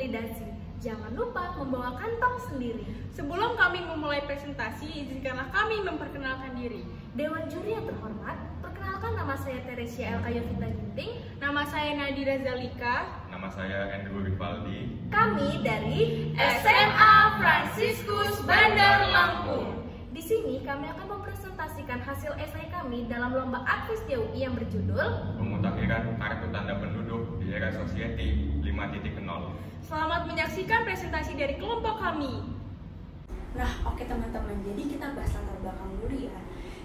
validasi. Jangan lupa membawa kantong sendiri. Sebelum kami memulai presentasi, izinkanlah kami memperkenalkan diri. Dewan juri yang terhormat, perkenalkan nama saya Teresia Elkayovita Ginting. Nama saya Nadira Zalika. Nama saya Andrew Rivaldi. Kami dari SMA Fransiskus Bandar Lampung. Di sini kami akan mempresentasikan hasil esai kami dalam lomba Advis DUI yang berjudul Pemutakhiran kartu tanda penduduk di era Society 5.0. Selamat menyaksikan presentasi dari kelompok kami. Nah, oke teman-teman, jadi kita bahas latar belakang dulu ya.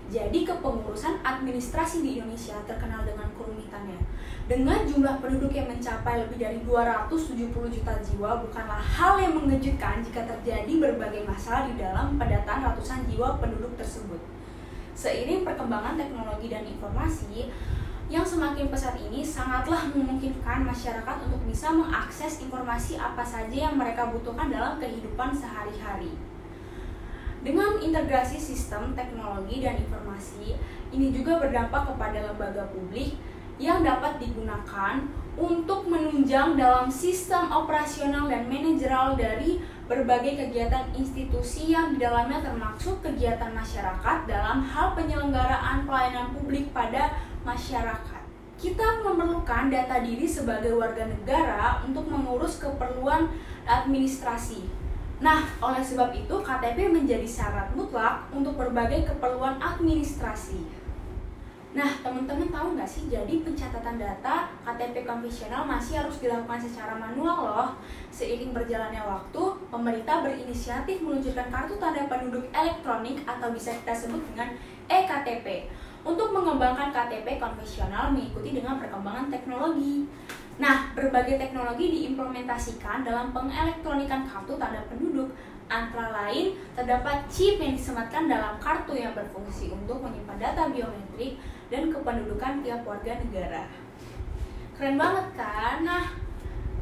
Jadi kepengurusan administrasi di Indonesia terkenal dengan kerumitannya. Dengan jumlah penduduk yang mencapai lebih dari 270 juta jiwa, bukanlah hal yang mengejutkan jika terjadi berbagai masalah di dalam pendataan ratusan jiwa penduduk tersebut. Seiring perkembangan teknologi dan informasi yang semakin pesat ini, sangatlah memungkinkan masyarakat untuk bisa mengakses informasi apa saja yang mereka butuhkan dalam kehidupan sehari-hari. Dengan integrasi sistem teknologi dan informasi, ini juga berdampak kepada lembaga publik yang dapat digunakan untuk menunjang dalam sistem operasional dan manajerial dari berbagai kegiatan institusi yang di dalamnya termasuk kegiatan masyarakat dalam hal penyelenggaraan pelayanan publik pada masyarakat. Kita memerlukan data diri sebagai warga negara untuk mengurus keperluan administrasi. Nah, oleh sebab itu KTP menjadi syarat mutlak untuk berbagai keperluan administrasi. Nah, teman-teman tahu nggak sih, jadi pencatatan data KTP konvensional masih harus dilakukan secara manual loh. Seiring berjalannya waktu, pemerintah berinisiatif meluncurkan kartu tanda penduduk elektronik atau bisa kita sebut dengan eKTP untuk mengembangkan KTP konvensional mengikuti dengan perkembangan teknologi. Nah, berbagai teknologi diimplementasikan dalam pengelektronikan kartu tanda penduduk. Antara lain, terdapat chip yang disematkan dalam kartu yang berfungsi untuk menyimpan data biometrik dan kependudukan tiap warga negara. Keren banget kan? Nah,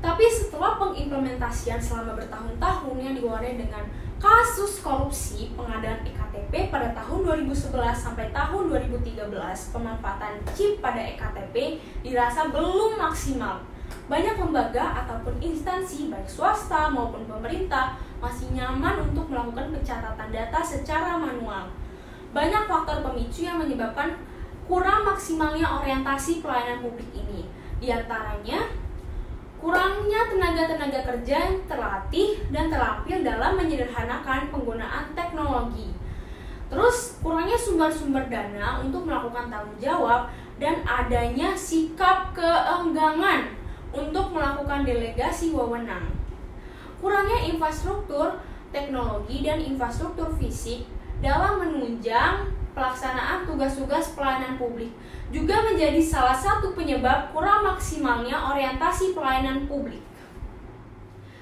tapi setelah pengimplementasian selama bertahun-tahun yang diwarnai dengan kasus korupsi pengadaan eKTP pada tahun 2011 sampai tahun 2013, pemanfaatan chip pada eKTP dirasa belum maksimal. Banyak lembaga ataupun instansi baik swasta maupun pemerintah masih nyaman untuk melakukan pencatatan data secara manual. Banyak faktor pemicu yang menyebabkan kurang maksimalnya orientasi pelayanan publik ini. Di antaranya, kurangnya tenaga kerja yang terlatih dan terampil dalam menyederhanakan penggunaan teknologi. Terus, kurangnya sumber-sumber dana untuk melakukan tanggung jawab dan adanya sikap keengganan untuk melakukan delegasi wewenang. Kurangnya infrastruktur, teknologi, dan infrastruktur fisik dalam menunjang pelaksanaan tugas-tugas pelayanan publik juga menjadi salah satu penyebab kurang maksimalnya orientasi pelayanan publik.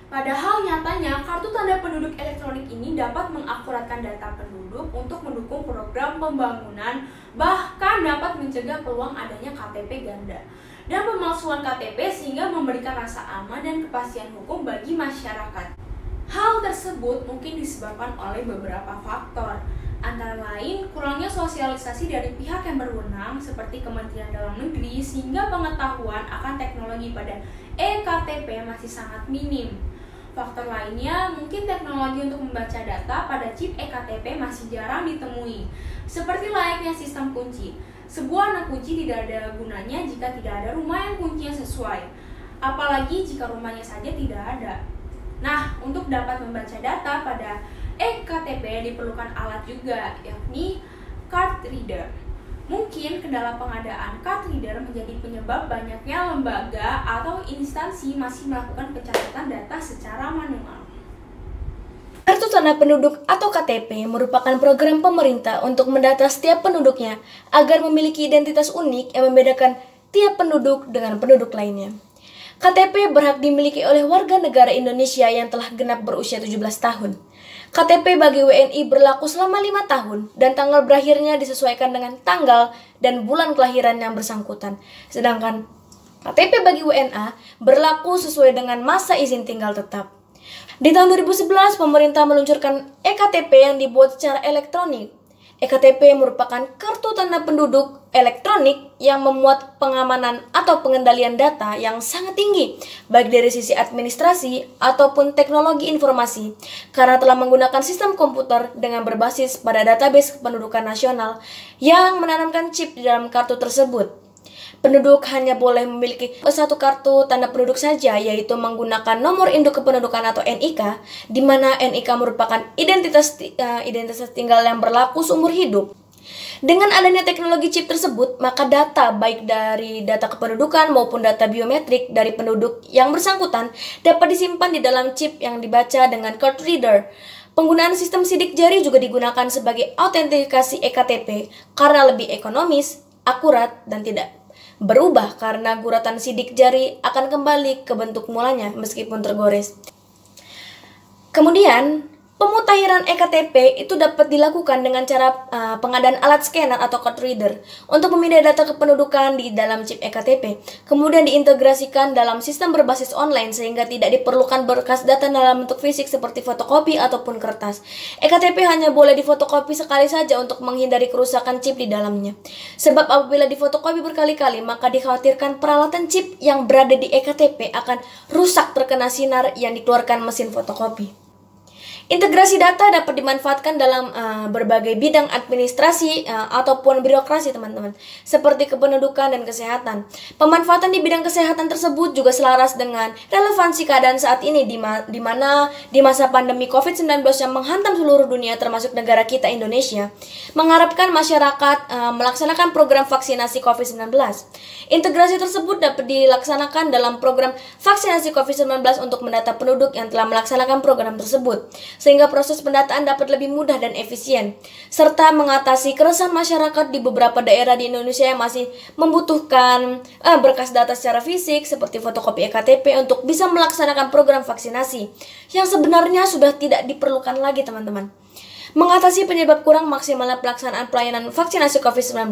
Padahal nyatanya kartu tanda penduduk elektronik ini dapat mengakuratkan data penduduk untuk mendukung program pembangunan, bahkan dapat mencegah peluang adanya KTP ganda dan pemalsuan KTP sehingga memberikan rasa aman dan kepastian hukum bagi masyarakat. Hal tersebut mungkin disebabkan oleh beberapa faktor, antara lain kurangnya sosialisasi dari pihak yang berwenang seperti Kementerian Dalam Negeri sehingga pengetahuan akan teknologi pada eKTP masih sangat minim. Faktor lainnya mungkin teknologi untuk membaca data pada chip eKTP masih jarang ditemui. Seperti layaknya sistem kunci, sebuah anak kunci tidak ada gunanya jika tidak ada rumah yang kuncinya sesuai, apalagi jika rumahnya saja tidak ada. Nah, untuk dapat membaca data pada eKTP diperlukan alat juga, yakni card reader. Mungkin kendala pengadaan card reader menjadi penyebab banyaknya lembaga atau instansi masih melakukan pencatatan data secara manual. Kartu Tanda Penduduk atau KTP merupakan program pemerintah untuk mendata setiap penduduknya agar memiliki identitas unik yang membedakan tiap penduduk dengan penduduk lainnya. KTP berhak dimiliki oleh warga negara Indonesia yang telah genap berusia 17 tahun. KTP bagi WNI berlaku selama 5 tahun dan tanggal berakhirnya disesuaikan dengan tanggal dan bulan kelahiran yang bersangkutan. Sedangkan KTP bagi WNA berlaku sesuai dengan masa izin tinggal tetap. Di tahun 2011, pemerintah meluncurkan eKTP yang dibuat secara elektronik. EKTP merupakan kartu tanda penduduk elektronik yang memuat pengamanan atau pengendalian data yang sangat tinggi, baik dari sisi administrasi ataupun teknologi informasi, karena telah menggunakan sistem komputer dengan berbasis pada database kependudukan nasional yang menanamkan chip di dalam kartu tersebut. Penduduk hanya boleh memiliki satu kartu tanda penduduk saja, yaitu menggunakan nomor induk kependudukan atau NIK, di mana NIK merupakan identitas tinggal yang berlaku seumur hidup. Dengan adanya teknologi chip tersebut, maka data baik dari data kependudukan maupun data biometrik dari penduduk yang bersangkutan dapat disimpan di dalam chip yang dibaca dengan card reader. Penggunaan sistem sidik jari juga digunakan sebagai autentikasi EKTP karena lebih ekonomis, akurat, dan tidak berubah karena guratan sidik jari akan kembali ke bentuk mulanya meskipun tergores. Kemudian, pemutahiran EKTP itu dapat dilakukan dengan cara pengadaan alat scanner atau card reader untuk memindah data kependudukan di dalam chip EKTP, kemudian diintegrasikan dalam sistem berbasis online sehingga tidak diperlukan berkas data dalam bentuk fisik seperti fotokopi ataupun kertas. EKTP hanya boleh difotokopi sekali saja untuk menghindari kerusakan chip di dalamnya. Sebab apabila difotokopi berkali-kali, maka dikhawatirkan peralatan chip yang berada di EKTP akan rusak terkena sinar yang dikeluarkan mesin fotokopi. Integrasi data dapat dimanfaatkan dalam berbagai bidang administrasi ataupun birokrasi, teman-teman, seperti kependudukan dan kesehatan. Pemanfaatan di bidang kesehatan tersebut juga selaras dengan relevansi keadaan saat ini di mana di masa pandemi COVID-19 yang menghantam seluruh dunia termasuk negara kita Indonesia, mengharapkan masyarakat melaksanakan program vaksinasi COVID-19. Integrasi tersebut dapat dilaksanakan dalam program vaksinasi COVID-19 untuk mendata penduduk yang telah melaksanakan program tersebut, sehingga proses pendataan dapat lebih mudah dan efisien, serta mengatasi keresahan masyarakat di beberapa daerah di Indonesia yang masih membutuhkan berkas data secara fisik seperti fotokopi EKTP untuk bisa melaksanakan program vaksinasi, yang sebenarnya sudah tidak diperlukan lagi, teman-teman. Mengatasi penyebab kurang maksimalnya pelaksanaan pelayanan vaksinasi COVID-19,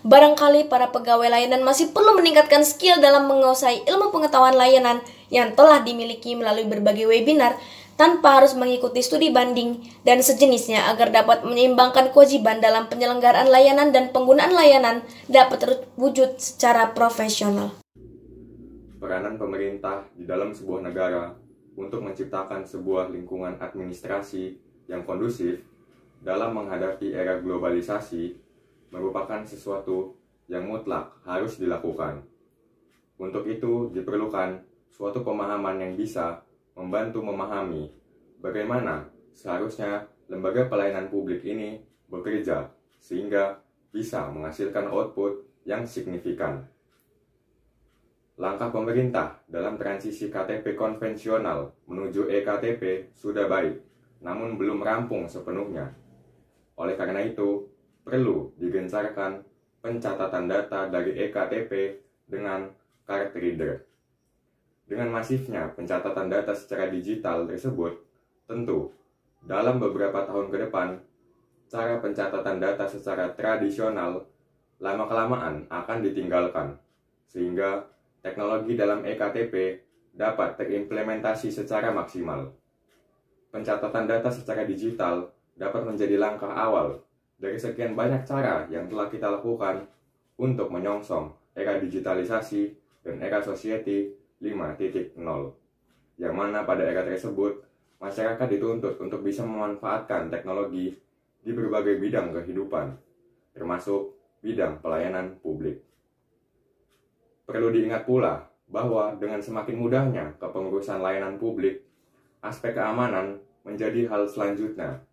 barangkali para pegawai layanan masih perlu meningkatkan skill dalam menguasai ilmu pengetahuan layanan yang telah dimiliki melalui berbagai webinar tanpa harus mengikuti studi banding dan sejenisnya agar dapat menyeimbangkan kewajiban dalam penyelenggaraan layanan dan penggunaan layanan dapat terwujud secara profesional. Peranan pemerintah di dalam sebuah negara untuk menciptakan sebuah lingkungan administrasi yang kondusif dalam menghadapi era globalisasi merupakan sesuatu yang mutlak harus dilakukan. Untuk itu diperlukan suatu pemahaman yang bisa membantu memahami bagaimana seharusnya lembaga pelayanan publik ini bekerja sehingga bisa menghasilkan output yang signifikan. Langkah pemerintah dalam transisi KTP konvensional menuju EKTP sudah baik, namun belum rampung sepenuhnya. Oleh karena itu, perlu digencarkan pencatatan data dari EKTP dengan card reader. Dengan masifnya pencatatan data secara digital tersebut, tentu dalam beberapa tahun ke depan, cara pencatatan data secara tradisional lama-kelamaan akan ditinggalkan, sehingga teknologi dalam EKTP dapat terimplementasi secara maksimal. Pencatatan data secara digital dapat menjadi langkah awal dari sekian banyak cara yang telah kita lakukan untuk menyongsong era digitalisasi dan era society 5.0, yang mana pada era tersebut masyarakat dituntut untuk bisa memanfaatkan teknologi di berbagai bidang kehidupan, termasuk bidang pelayanan publik. Perlu diingat pula bahwa dengan semakin mudahnya kepengurusan layanan publik, aspek keamanan menjadi hal selanjutnya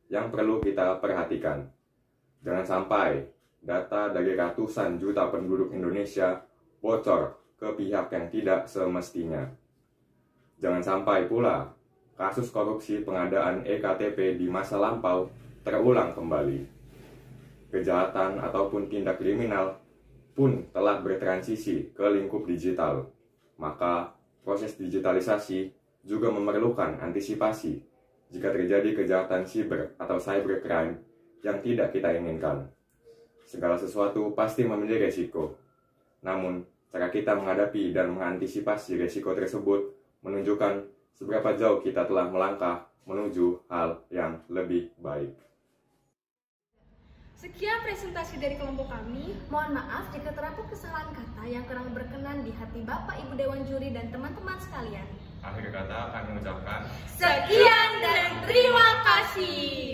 yang perlu kita perhatikan. Jangan sampai data dari ratusan juta penduduk Indonesia bocor ke pihak yang tidak semestinya. Jangan sampai pula kasus korupsi pengadaan EKTP di masa lampau terulang kembali. Kejahatan ataupun tindak kriminal pun telah bertransisi ke lingkup digital. Maka proses digitalisasi juga memerlukan antisipasi jika terjadi kejahatan siber atau cybercrime yang tidak kita inginkan. Segala sesuatu pasti memiliki resiko. Namun, cara kita menghadapi dan mengantisipasi resiko tersebut menunjukkan seberapa jauh kita telah melangkah menuju hal yang lebih baik. Sekian presentasi dari kelompok kami. Mohon maaf jika terdapat kesalahan kata yang kurang berkenan di hati Bapak, Ibu Dewan Juri, dan teman-teman sekalian. Akhir kata kami mengucapkan Sekian dan terima kasih.